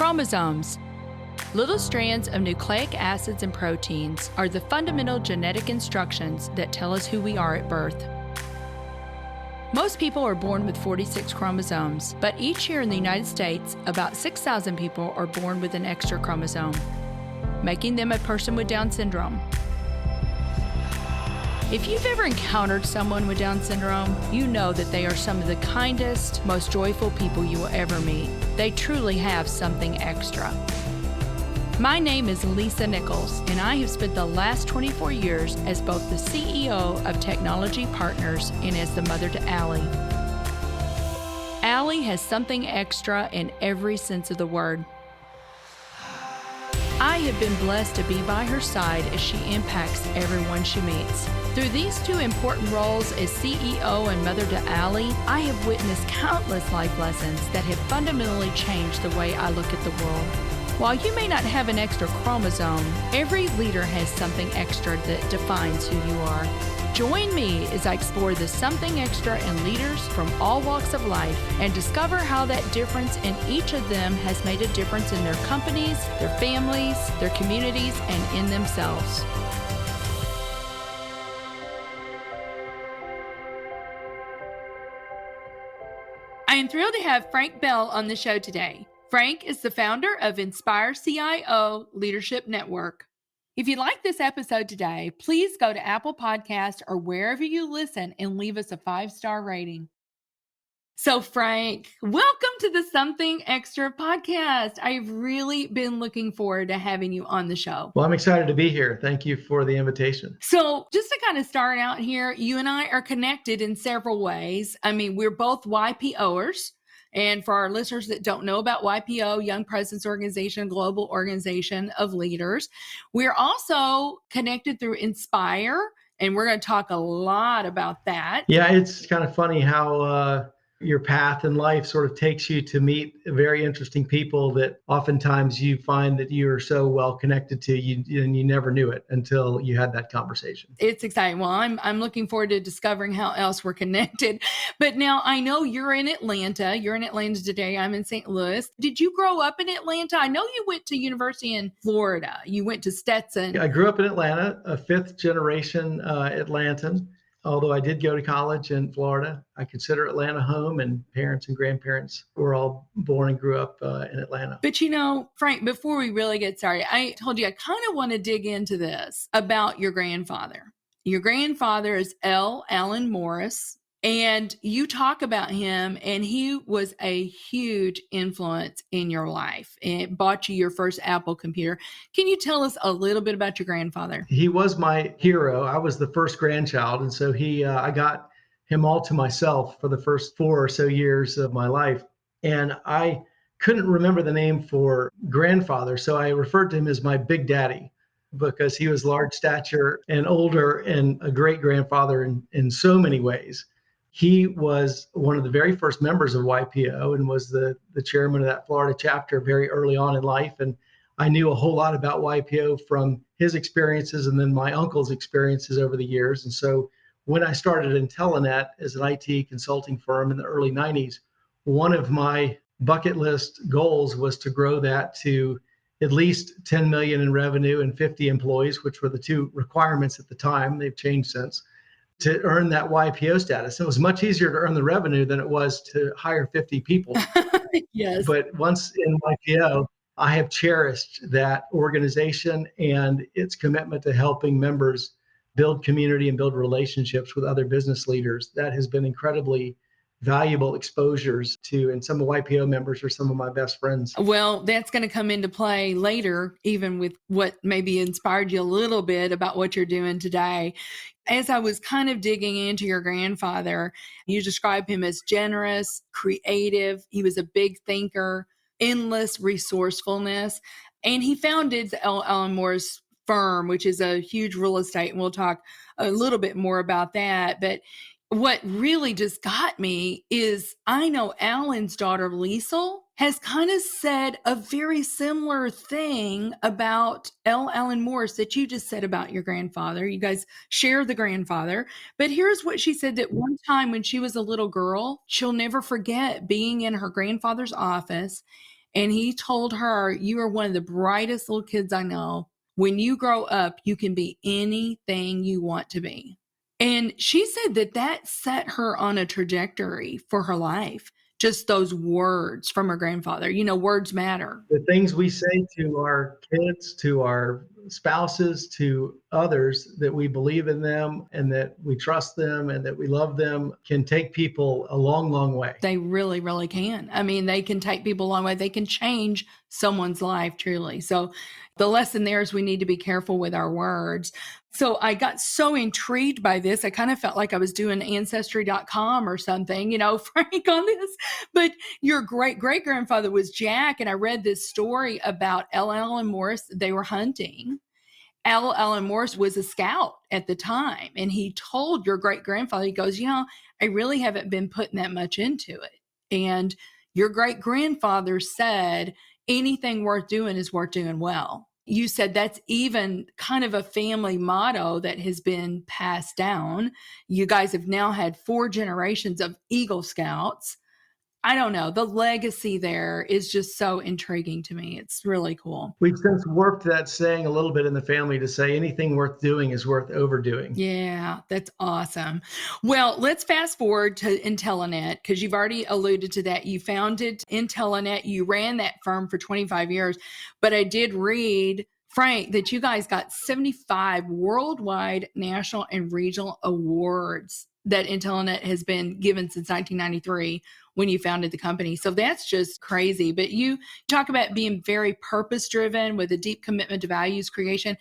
Chromosomes. Little strands of nucleic acids and proteins are the fundamental genetic instructions that tell us who we are at birth. Most people are born with 46 chromosomes, but each year in the United States, about 6,000 people are born with an extra chromosome, making them a person with Down syndrome. If you've ever encountered someone with Down syndrome, you know that they are some of the kindest, most joyful people you will ever meet. They truly have something extra. My name is Lisa Nichols, and I have spent the last 24 years as both the CEO of Technology Partners and as the mother to Allie. Allie has something extra in every sense of the word. I have been blessed to be by her side as she impacts everyone she meets. Through these two important roles as CEO and mother to Allie, I have witnessed countless life lessons that have fundamentally changed the way I look at the world. While you may not have an extra chromosome, every leader has something extra that defines who you are. Join me as I explore the something extra in leaders from all walks of life and discover how that difference in each of them has made a difference in their companies, their families, their communities, and in themselves. I am thrilled to have Frank Bell on the show today. Frank is the founder of InspireCIO Leadership Network. If you like this episode today, please go to Apple Podcasts or wherever you listen and leave us a 5-star rating. So Frank, welcome to the Something Extra podcast. I've really been looking forward to having you on the show. Well, I'm excited to be here. Thank you for the invitation. So just to kind of start out here, you and I are connected in several ways. I mean, we're both YPOers. And for our listeners that don't know about YPO, Young Presidents Organization, global organization of leaders, we're also connected through Inspire, and we're going to talk a lot about that. Yeah, it's kind of funny how your path in life sort of takes you to meet very interesting people that oftentimes you find that you are so well connected to, and you never knew it until you had that conversation. It's exciting. Well, I'm looking forward to discovering how else we're connected. But now I know you're in Atlanta. You're in Atlanta today. I'm in St. Louis. Did you grow up in Atlanta? I know you went to university in Florida. You went to Stetson. I grew up in Atlanta, a fifth generation Atlantan. Although I did go to college in Florida, I consider Atlanta home, and parents and grandparents were all born and grew up in Atlanta. But you know, Frank, before we really get started, I told you I kind of want to dig into this about your grandfather. Your grandfather is L. Allen Morris, and you talk about him, and he was a huge influence in your life and bought you your first Apple computer. Can you tell us a little bit about your grandfather? He was my hero. I was the first grandchild, and so I got him all to myself for the first 4 or so years of my life. And I couldn't remember the name for grandfather, so I referred to him as my big daddy because he was large stature and older and a great grandfather in so many ways. He was one of the very first members of YPO and was the chairman of that Florida chapter very early on in life. And I knew a whole lot about YPO from his experiences and then my uncle's experiences over the years. And so when I started Intelenet as an IT consulting firm in the early 90s, one of my bucket list goals was to grow that to at least 10 million in revenue and 50 employees, which were the two requirements at the time. They've changed since, to earn that YPO status. It was much easier to earn the revenue than it was to hire 50 people. Yes. But once in YPO, I have cherished that organization and its commitment to helping members build community and build relationships with other business leaders. That has been incredibly valuable exposures to, and some of YPO members are some of my best friends. Well, that's going to come into play later, even with what maybe inspired you a little bit about what you're doing today. As I was kind of digging into your grandfather, you describe him as generous, creative. He was a big thinker, endless resourcefulness. And he founded the L. Allen Morris firm, which is a huge real estate. And we'll talk a little bit more about that. But what really just got me is I know Alan's daughter, Liesl, has kind of said a very similar thing about L. Allen Morris that you just said about your grandfather. You guys share the grandfather. But here's what she said, that one time when she was a little girl, she'll never forget being in her grandfather's office And he told her, "You are one of the brightest little kids I know. When you grow up, you can be anything you want to be." And she said that that set her on a trajectory for her life. Just those words from her grandfather. Words matter. The things we say to our kids, to our spouses, to others, that we believe in them and that we trust them and that we love them, can take people a long, long way. They really, really can. I mean, they can take people a long way. They can change someone's life, truly. So the lesson there is we need to be careful with our words. So I got so intrigued by this. I kind of felt like I was doing ancestry.com or something, Frank, on this. But your great great grandfather was Jack. And I read this story about L. Allen Morris. They were hunting. L. Allen Morris was a scout at the time. And he told your great grandfather, he goes, I really haven't been putting that much into it. And your great grandfather said, anything worth doing is worth doing well. You said that's even kind of a family motto that has been passed down. You guys have now had 4 generations of Eagle Scouts. I don't know. The legacy there is just so intriguing to me. It's really cool. We've since worked that saying a little bit in the family to say anything worth doing is worth overdoing. Yeah, that's awesome. Well, let's fast forward to Intellinet, because you've already alluded to that. You founded Intellinet. You ran that firm for 25 years. But I did read, Frank, that you guys got 75 worldwide, national, and regional awards that Intellinet has been given since 1993 when you founded the company. So that's just crazy. But you talk about being very purpose-driven with a deep commitment to values creation.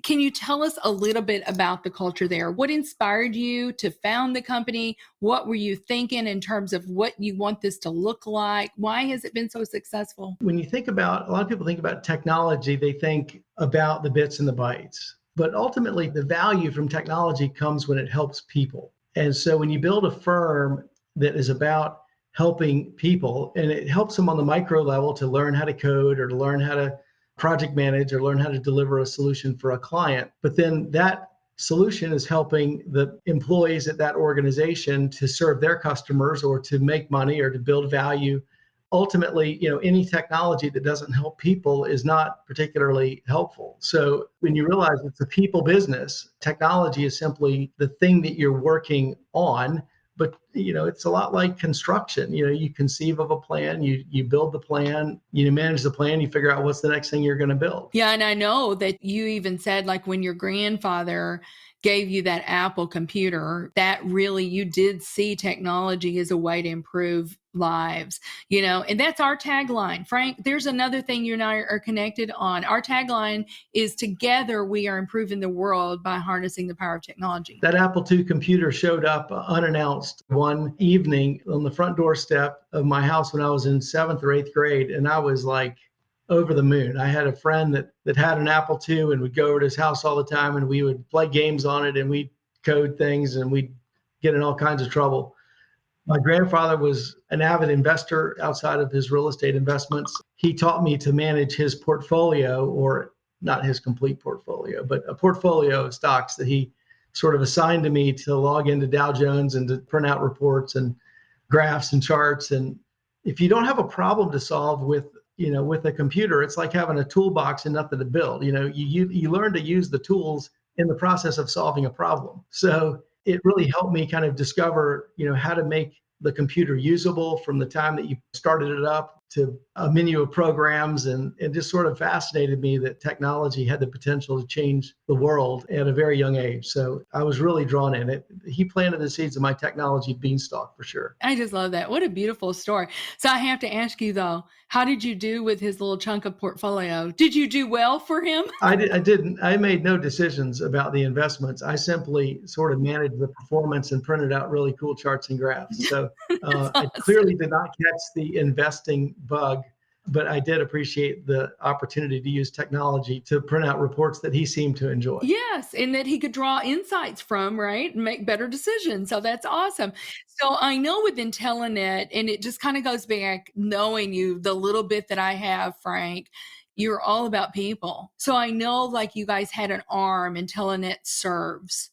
Can you tell us a little bit about the culture there? What inspired you to found the company? What were you thinking in terms of what you want this to look like? Why has it been so successful? When you think about, a lot of people think about technology, they think about the bits and the bytes. But ultimately, the value from technology comes when it helps people. And so when you build a firm that is about helping people, and it helps them on the micro level to learn how to code or to learn how to project manage or learn how to deliver a solution for a client. But then that solution is helping the employees at that organization to serve their customers or to make money or to build value. Ultimately, any technology that doesn't help people is not particularly helpful. So when you realize it's a people business, technology is simply the thing that you're working on. But it's a lot like construction. You conceive of a plan, you build the plan, you manage the plan, you figure out what's the next thing you're going to build. Yeah, and I know that you even said, like, when your grandfather gave you that Apple computer, that really, you did see technology as a way to improve lives, and that's our tagline. Frank, there's another thing you and I are connected on. Our tagline is together we are improving the world by harnessing the power of technology. That Apple II computer showed up unannounced one evening on the front doorstep of my house when I was in 7th or 8th grade. And I was like over the moon. I had a friend that had an Apple II and would go over to his house all the time, and we would play games on it and we'd code things and we'd get in all kinds of trouble. My grandfather was an avid investor outside of his real estate investments. He taught me to manage his portfolio, or not his complete portfolio, but a portfolio of stocks that he sort of assigned to me to log into Dow Jones and to print out reports and graphs and charts. And if you don't have a problem to solve with a computer, it's like having a toolbox and nothing to build. You learn to use the tools in the process of solving a problem. So it really helped me kind of discover, how to make the computer usable from the time that you started it up to a menu of programs. And it just sort of fascinated me that technology had the potential to change the world at a very young age. So I was really drawn in it. He planted the seeds of my technology beanstalk for sure. I just love that. What a beautiful story. So I have to ask you though, how did you do with his little chunk of portfolio? Did you do well for him? I didn't. I made no decisions about the investments. I simply sort of managed the performance and printed out really cool charts and graphs. So Awesome. I clearly did not catch the investing bug, but I did appreciate the opportunity to use technology to print out reports that he seemed to enjoy. Yes, and that he could draw insights from, right? And make better decisions. So that's awesome. So I know with Intellinet, and it just kind of goes back knowing you, the little bit that I have, Frank, you're all about people. So I know like you guys had an arm, Intellinet Serves.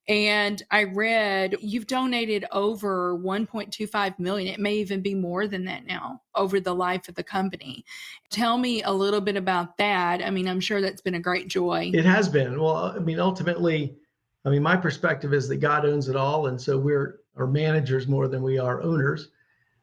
And I read you've donated over 1.25 million. It may even be more than that now over the life of the company. Tell me a little bit about that. I mean, I'm sure that's been a great joy. It has been. Well, I mean, ultimately, I mean, my perspective is that God owns it all. And so we're our managers more than we are owners.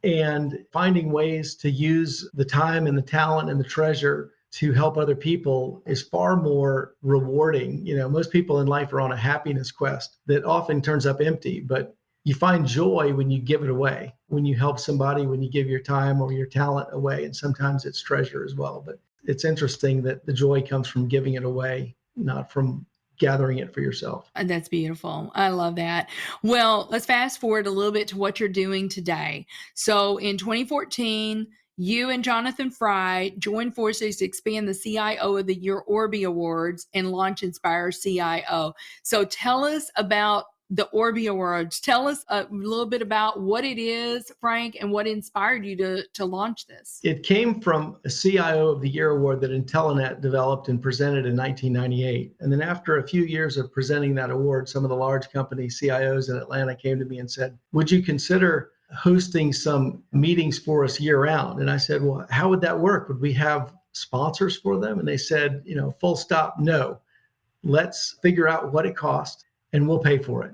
And finding ways to use the time and the talent and the treasure to help other people is far more rewarding. You know, most people in life are on a happiness quest that often turns up empty, but you find joy when you give it away, when you help somebody, when you give your time or your talent away. And sometimes it's treasure as well. But it's interesting that the joy comes from giving it away, not from gathering it for yourself. And that's beautiful. I love that. Well, let's fast forward a little bit to what you're doing today. So in 2014, you and Jonathan Fry joined forces to expand the CIO of the Year Orby Awards and launch InspireCIO. So tell us about the Orby Awards. Tell us a little bit about what it is, Frank, and what inspired you to launch this. It came from a CIO of the Year award that Intellinet developed and presented in 1998. And then after a few years of presenting that award, some of the large company CIOs in Atlanta came to me and said, would you consider hosting some meetings for us year round? And I said, well, how would that work? Would we have sponsors for them? And they said, you know, full stop, no. Let's figure out what it costs and we'll pay for it.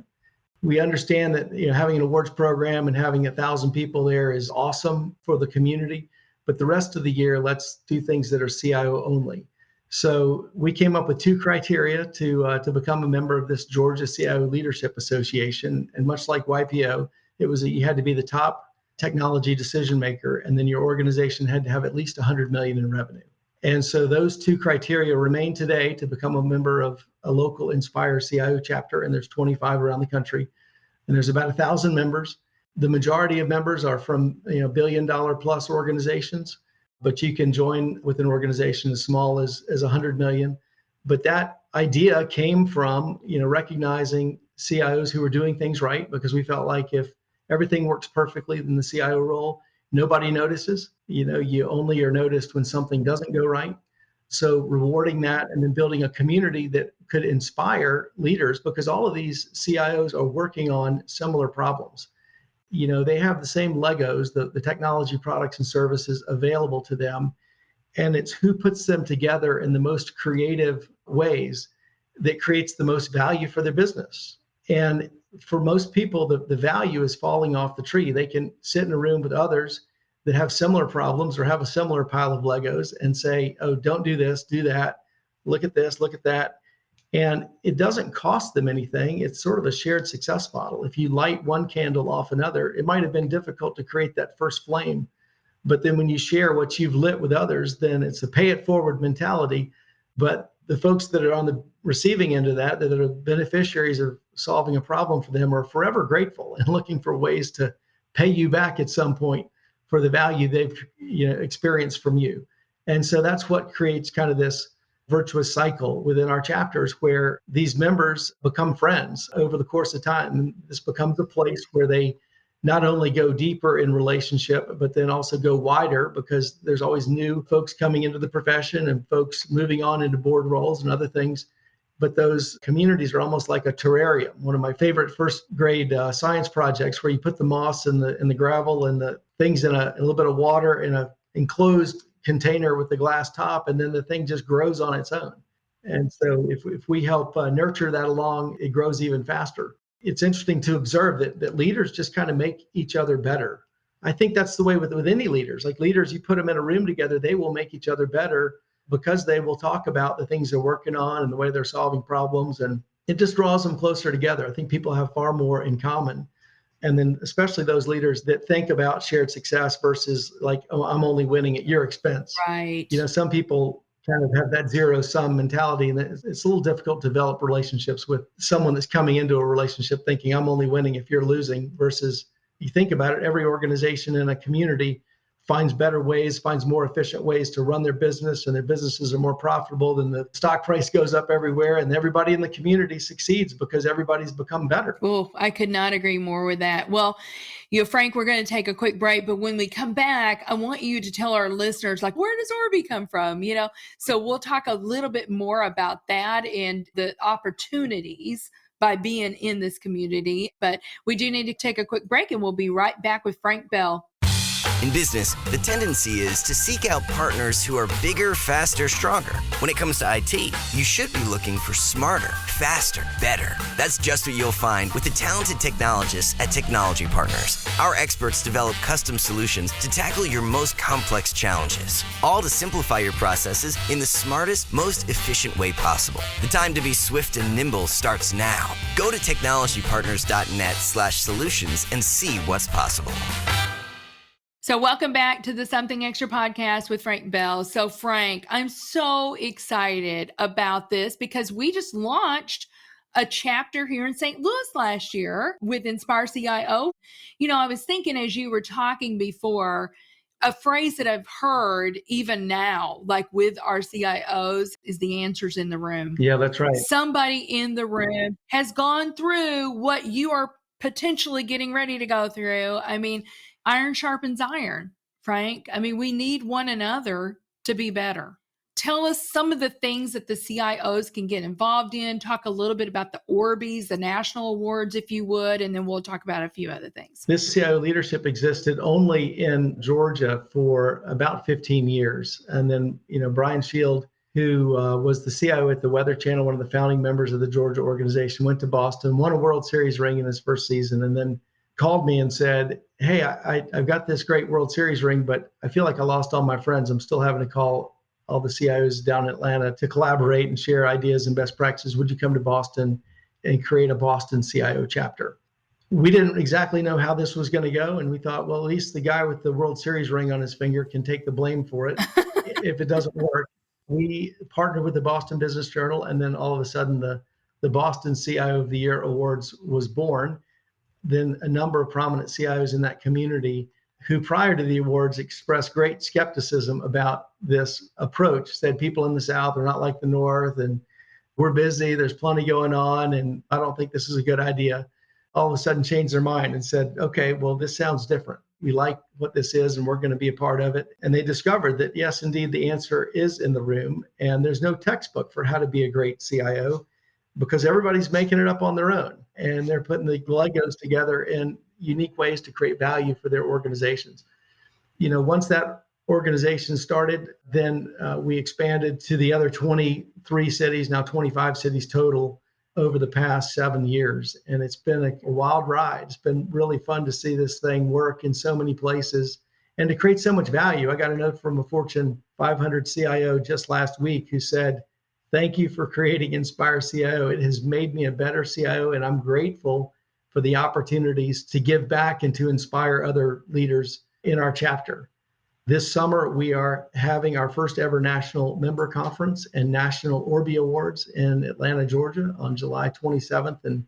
We understand that, you know, having an awards program and having 1,000 people there is awesome for the community, but the rest of the year, let's do things that are CIO only. So we came up with 2 criteria to become a member of this Georgia CIO Leadership Association. And much like YPO, it was that you had to be the top technology decision maker, and then your organization had to have at least 100 million in revenue. And so those 2 criteria remain today to become a member of a local InspireCIO chapter, and there's 25 around the country, and there's about 1,000 members. The majority of members are from billion-dollar plus organizations, but you can join with an organization as small as 100 million. But that idea came from recognizing CIOs who were doing things right, because we felt like if everything works perfectly in the CIO role, nobody notices. You only are noticed when something doesn't go right. So rewarding that and then building a community that could inspire leaders, because all of these CIOs are working on similar problems. They have the same Legos, the technology products and services available to them. And it's who puts them together in the most creative ways that creates the most value for their business. And for most people, the value is falling off the tree. They can sit in a room with others that have similar problems or have a similar pile of Legos and say, oh, don't do this, do that. Look at this, look at that. And it doesn't cost them anything. It's sort of a shared success model. If you light one candle off another, it might have been difficult to create that first flame. But then when you share what you've lit with others, then it's a pay it forward mentality. But the folks that are on the receiving end of that are beneficiaries of solving a problem for them, are forever grateful and looking for ways to pay you back at some point for the value they've experienced from you. And so that's what creates kind of this virtuous cycle within our chapters, where these members become friends over the course of time. And this becomes a place where they not only go deeper in relationship, but then also go wider, because there's always new folks coming into the profession and folks moving on into board roles and other things. But those communities are almost like a terrarium. One of my favorite first grade science projects, where you put the moss and the gravel and the things in a little bit of water in a enclosed container with the glass top, and then the thing just grows on its own. And so if we help nurture that along, it grows even faster. It's interesting to observe that leaders just kind of make each other better. I think that's the way with any leaders. Like leaders, you put them in a room together, they will make each other better, because they will talk about the things they're working on and the way they're solving problems. And it just draws them closer together. I think people have far more in common. And then especially those leaders that think about shared success versus like, oh, I'm only winning at your expense. Right. Some people kind of have that zero-sum mentality, and it's a little difficult to develop relationships with someone that's coming into a relationship thinking I'm only winning if you're losing, versus you think about it, every organization in a community finds better ways, finds more efficient ways to run their business, and their businesses are more profitable. Then the stock price goes up everywhere, and everybody in the community succeeds because everybody's become better. Oh, I could not agree more with that. Well, Frank, we're going to take a quick break, but when we come back, I want you to tell our listeners, like, where does Orby come from? So we'll talk a little bit more about that and the opportunities by being in this community. But we do need to take a quick break, and we'll be right back with Frank Bell. In business, the tendency is to seek out partners who are bigger, faster, stronger. When it comes to IT, you should be looking for smarter, faster, better. That's just what you'll find with the talented technologists at Technology Partners. Our experts develop custom solutions to tackle your most complex challenges, all to simplify your processes in the smartest, most efficient way possible. The time to be swift and nimble starts now. Go to technologypartners.net/solutions and see what's possible. So welcome back to the Something Extra podcast with Frank Bell. So Frank, I'm so excited about this because we just launched a chapter here in St. Louis last year with InspireCIO. I was thinking as you were talking before, a phrase that I've heard even now, like with our CIOs, is the answers in the room. Yeah, that's right. Somebody in the room has gone through what you are potentially getting ready to go through. I mean, iron sharpens iron, Frank. I mean, we need one another to be better. Tell us some of the things that the CIOs can get involved in. Talk a little bit about the Orbeez, the national awards, if you would, and then we'll talk about a few other things. This CIO leadership existed only in Georgia for about 15 years. And then, Brian Shield, who was the CIO at the Weather Channel, one of the founding members of the Georgia organization, went to Boston, won a World Series ring in his first season, and then called me and said, hey, I've got this great World Series ring, but I feel like I lost all my friends. I'm still having to call all the CIOs down in Atlanta to collaborate and share ideas and best practices. Would you come to Boston and create a Boston CIO chapter? We didn't exactly know how this was going to go. And we thought, well, at least the guy with the World Series ring on his finger can take the blame for it if it doesn't work. We partnered with the Boston Business Journal, and then all of a sudden the Boston CIO of the Year Awards was born. Then a number of prominent CIOs in that community who prior to the awards expressed great skepticism about this approach, said people in the South are not like the North and we're busy, there's plenty going on, and I don't think this is a good idea. All of a sudden changed their mind and said, okay, well, this sounds different. We like what this is and we're going to be a part of it. And they discovered that, yes, indeed, the answer is in the room. And there's no textbook for how to be a great CIO because everybody's making it up on their own. And they're putting the Legos together in unique ways to create value for their organizations. Once that organization started, then we expanded to the other 23 cities, now 25 cities total over the past 7 years. And it's been a wild ride. It's been really fun to see this thing work in so many places and to create so much value. I got a note from a Fortune 500 CIO just last week who said, thank you for creating InspireCIO. It has made me a better CIO, and I'm grateful for the opportunities to give back and to inspire other leaders in our chapter. This summer, we are having our first ever national member conference and national Orby Awards in Atlanta, Georgia on July 27th, and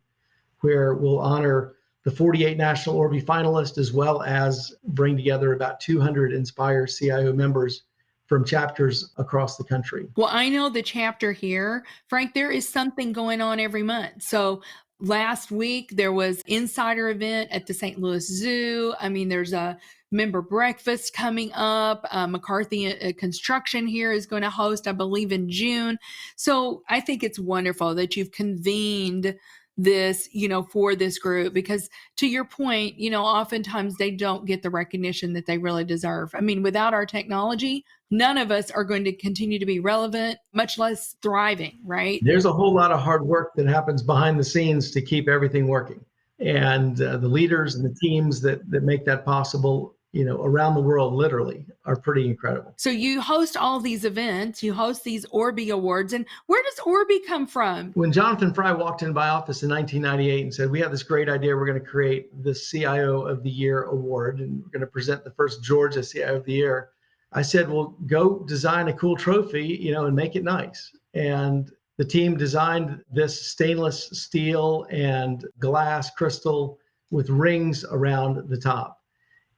where we'll honor the 48 national Orby finalists, as well as bring together about 200 InspireCIO members from chapters across the country. Well, I know the chapter here, Frank, there is something going on every month. So last week, there was insider event at the St. Louis Zoo. I mean, there's a member breakfast coming up. McCarthy Construction here is going to host, I believe, in June. So I think it's wonderful that you've convened this, for this group, because to your point, oftentimes they don't get the recognition that they really deserve. I mean, without our technology, none of us are going to continue to be relevant, much less thriving, right? There's a whole lot of hard work that happens behind the scenes to keep everything working. And the leaders and the teams that make that possible, around the world, literally, are pretty incredible. So you host all these events, you host these Orby Awards, and where does Orby come from? When Jonathan Fry walked in my office in 1998 and said, we have this great idea, we're going to create the CIO of the Year Award, and we're going to present the first Georgia CIO of the Year, I said, well, go design a cool trophy, and make it nice. And the team designed this stainless steel and glass crystal with rings around the top.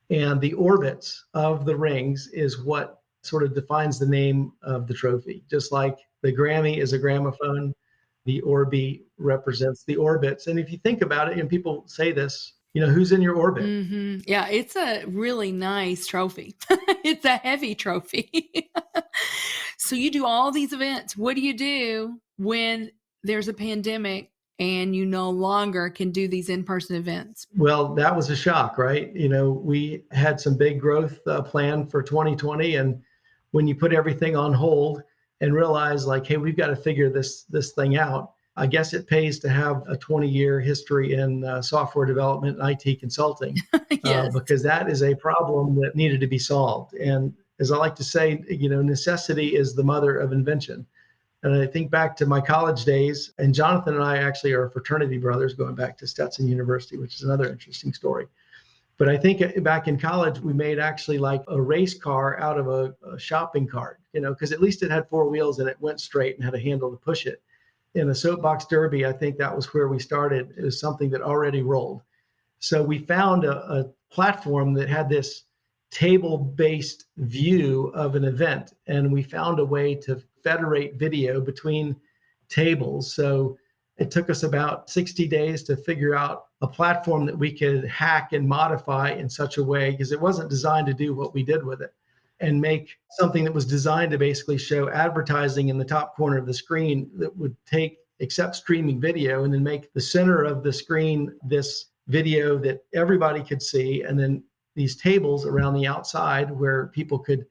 And the orbits of the rings is what sort of defines the name of the trophy. Just like the Grammy is a gramophone, the Orby represents the orbits. And if you think about it, and people say this, who's in your orbit? Mm-hmm. Yeah, it's a really nice trophy. It's a heavy trophy. So you do all these events. What do you do when there's a pandemic and you no longer can do these in-person events? Well, that was a shock, right? We had some big growth planned for 2020, and when you put everything on hold and realize like, hey, we've got to figure this thing out. I guess it pays to have a 20-year history in software development and IT consulting, Yes. because that is a problem that needed to be solved. And as I like to say, necessity is the mother of invention. And I think back to my college days, and Jonathan and I actually are fraternity brothers going back to Stetson University, which is another interesting story. But I think back in college, we made actually like a race car out of a shopping cart, because at least it had four wheels and it went straight and had a handle to push it. In a soapbox derby, I think that was where we started. It was something that already rolled. So we found a platform that had this table-based view of an event, and we found a way to federate video between tables. So it took us about 60 days to figure out a platform that we could hack and modify in such a way, because it wasn't designed to do what we did with it, and make something that was designed to basically show advertising in the top corner of the screen that would accept streaming video, and then make the center of the screen this video that everybody could see, and then these tables around the outside where people could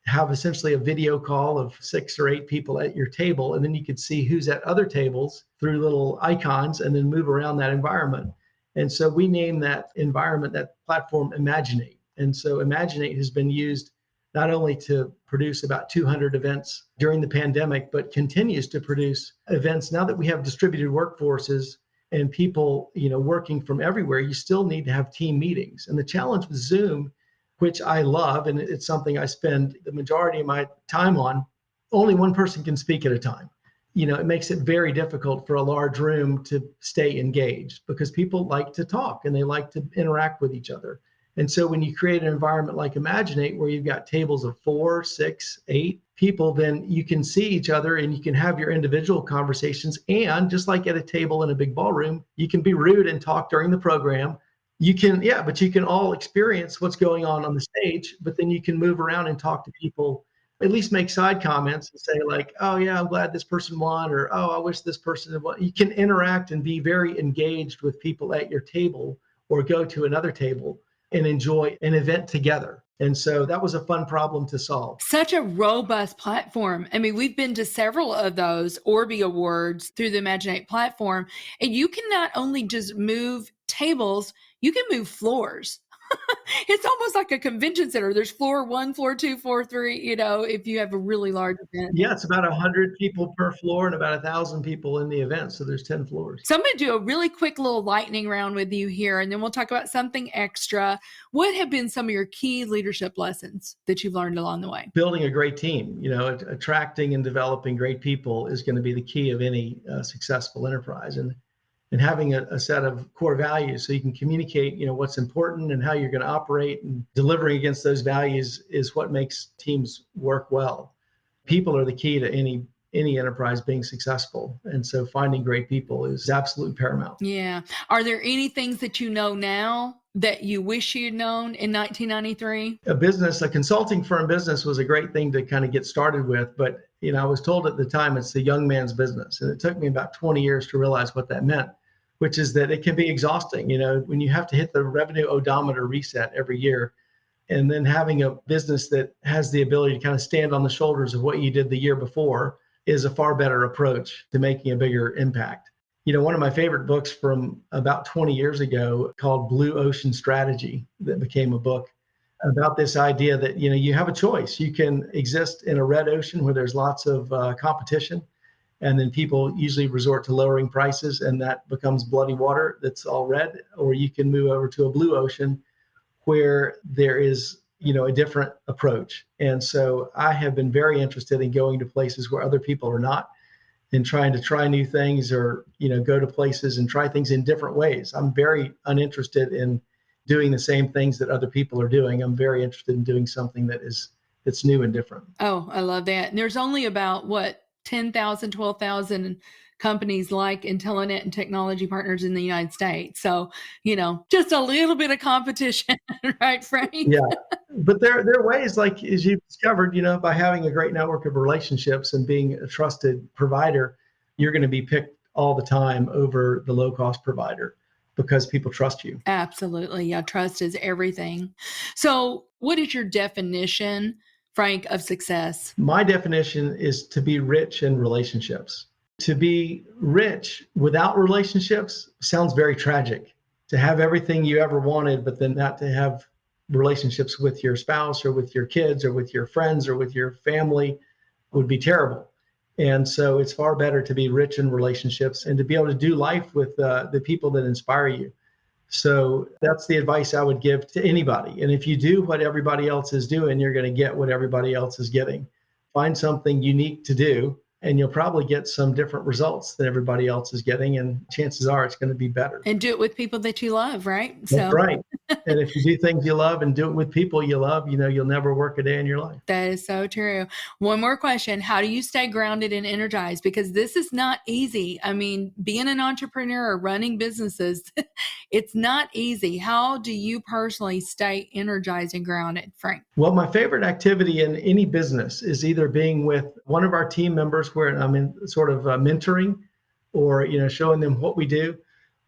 have essentially a video call of 6 or 8 people at your table, and then you could see who's at other tables through little icons and then move around that environment. And so we named that environment, that platform, Imaginate. And so Imaginate has been used not only to produce about 200 events during the pandemic, but continues to produce events now that we have distributed workforces and people, working from everywhere. You still need to have team meetings. And the challenge with Zoom, which I love, and it's something I spend the majority of my time on, only one person can speak at a time. It makes it very difficult for a large room to stay engaged, because people like to talk and they like to interact with each other. And so when you create an environment like Imaginate, where you've got tables of 4, 6, 8 people, then you can see each other and you can have your individual conversations. And just like at a table in a big ballroom, you can be rude and talk during the program. But you can all experience what's going on the stage, but then you can move around and talk to people, at least make side comments and say like, oh yeah, I'm glad this person won, or, oh, I wish this person had won. You can interact and be very engaged with people at your table, or go to another table and enjoy an event together. And so that was a fun problem to solve. Such a robust platform. I mean, we've been to several of those Orby Awards through the Imaginate platform, and you can not only just move tables, you can move floors. It's almost like a convention center. There's floor 1, floor 2, floor 3, if you have a really large event. Yeah, it's about 100 people per floor and about 1,000 people in the event. So there's 10 floors. So I'm going to do a really quick little lightning round with you here, and then we'll talk about something extra. What have been some of your key leadership lessons that you've learned along the way? Building a great team, attracting and developing great people is going to be the key of any successful enterprise. And having a set of core values so you can communicate, what's important and how you're going to operate, and delivering against those values is what makes teams work well. People are the key to any enterprise being successful. And so finding great people is absolutely paramount. Yeah. Are there any things that you know now that you wish you'd known in 1993? A consulting firm business was a great thing to kind of get started with. But, I was told at the time it's the young man's business. And it took me about 20 years to realize what that meant, which is that it can be exhausting, when you have to hit the revenue odometer reset every year, and then having a business that has the ability to kind of stand on the shoulders of what you did the year before is a far better approach to making a bigger impact. One of my favorite books from about 20 years ago, called Blue Ocean Strategy, that became a book about this idea that, you have a choice. You can exist in a red ocean where there's lots of competition, and then people usually resort to lowering prices, and that becomes bloody water that's all red. Or you can move over to a blue ocean where there is, a different approach. And so I have been very interested in going to places where other people are not, and trying to try new things, or, go to places and try things in different ways. I'm very uninterested in doing the same things that other people are doing. I'm very interested in doing something that's new and different. Oh, I love that. And there's only about 10,000, 12,000 companies like Intellinet and Technology Partners in the United States. So, just a little bit of competition, right, Frank? Yeah. But there are ways, like, as you've discovered, by having a great network of relationships and being a trusted provider, you're going to be picked all the time over the low-cost provider because people trust you. Absolutely. Yeah, trust is everything. So what is your definition, Frank, of success? My definition is to be rich in relationships. To be rich without relationships sounds very tragic. To have everything you ever wanted, but then not to have relationships with your spouse or with your kids or with your friends or with your family would be terrible. And so it's far better to be rich in relationships and to be able to do life with the people that inspire you. So that's the advice I would give to anybody. And if you do what everybody else is doing, you're going to get what everybody else is getting. Find something unique to do, and you'll probably get some different results than everybody else is getting. And chances are it's going to be better. And do it with people that you love, right? That's right. And if you do things you love and do it with people you love, you'll never work a day in your life. That is so true. One more question. How do you stay grounded and energized? Because this is not easy. I mean, being an entrepreneur or running businesses, it's not easy. How do you personally stay energized and grounded, Frank? Well, my favorite activity in any business is either being with one of our team members where I'm in sort of mentoring or, showing them what we do,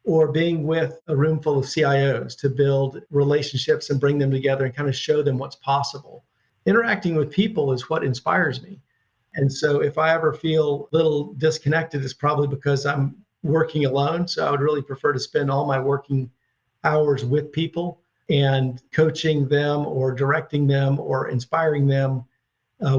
or being with a room full of CIOs to build relationships and bring them together and kind of show them what's possible. Interacting with people is what inspires me. And so if I ever feel a little disconnected, it's probably because I'm working alone. So I would really prefer to spend all my working hours with people and coaching them or directing them or inspiring them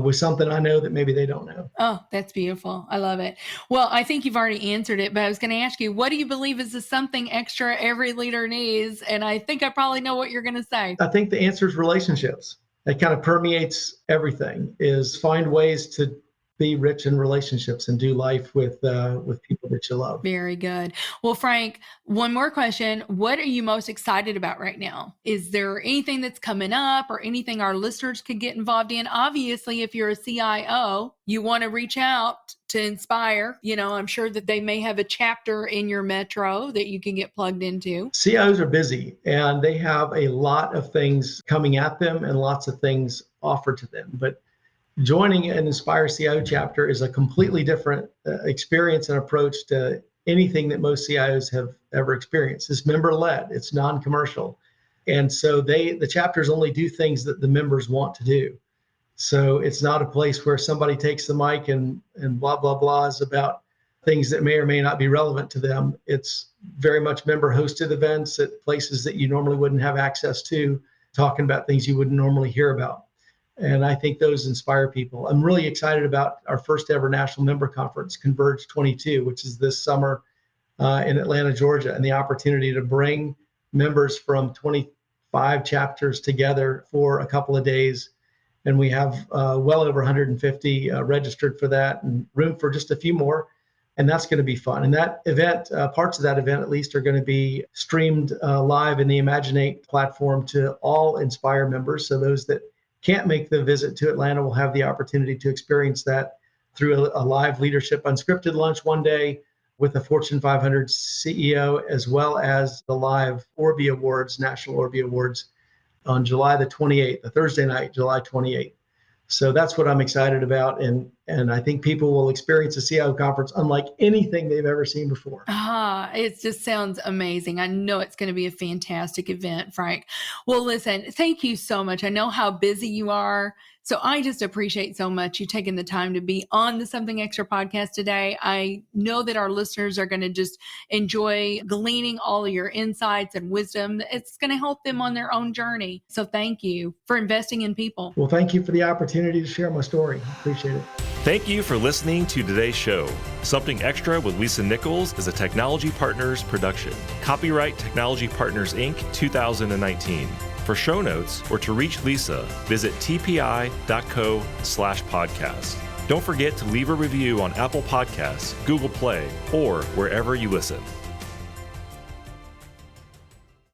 with something I know that maybe they don't know. Oh, that's beautiful. I love it. Well, I think you've already answered it, but I was going to ask you, what do you believe is the something extra every leader needs? And I think I probably know what you're going to say. I think the answer is relationships. It kind of permeates everything, is find ways to be rich in relationships and do life with people that you love. Very good. Well, Frank, one more question. What are you most excited about right now? Is there anything that's coming up or anything our listeners could get involved in? Obviously, if you're a CIO, you want to reach out to Inspire. I'm sure that they may have a chapter in your metro that you can get plugged into. CIOs are busy and they have a lot of things coming at them and lots of things offered to them. But joining an InspireCIO chapter is a completely different experience and approach to anything that most CIOs have ever experienced. It's member-led, it's non-commercial. And so the chapters only do things that the members want to do. So it's not a place where somebody takes the mic and blah, blah, blahs about things that may or may not be relevant to them. It's very much member-hosted events at places that you normally wouldn't have access to, talking about things you wouldn't normally hear about. And I think those inspire people. I'm really excited about our first ever national member conference, Converge 22, which is this summer in Atlanta, Georgia, and the opportunity to bring members from 25 chapters together for a couple of days. And we have well over 150 registered for that and room for just a few more. And that's going to be fun. And that event, parts of that event at least, are going to be streamed live in the Imaginate platform to all Inspire members. So those that can't make the visit to Atlanta will have the opportunity to experience that through a live leadership unscripted lunch one day with a Fortune 500 CEO, as well as the live Orby Awards, National Orby Awards on July the 28th, a Thursday night, July 28th. So that's what I'm excited about. And I think people will experience a CIO conference unlike anything they've ever seen before. It just sounds amazing. I know it's going to be a fantastic event, Frank. Well, listen, thank you so much. I know how busy you are. So I just appreciate so much you taking the time to be on the Something Extra podcast today. I know that our listeners are going to just enjoy gleaning all of your insights and wisdom. It's going to help them on their own journey. So thank you for investing in people. Well, thank you for the opportunity to share my story. Appreciate it. Thank you for listening to today's show. Something Extra with Lisa Nichols is a Technology Partners production. Copyright Technology Partners, Inc. 2019. For show notes or to reach Lisa, visit tpi.co/podcast. Don't forget to leave a review on Apple Podcasts, Google Play, or wherever you listen.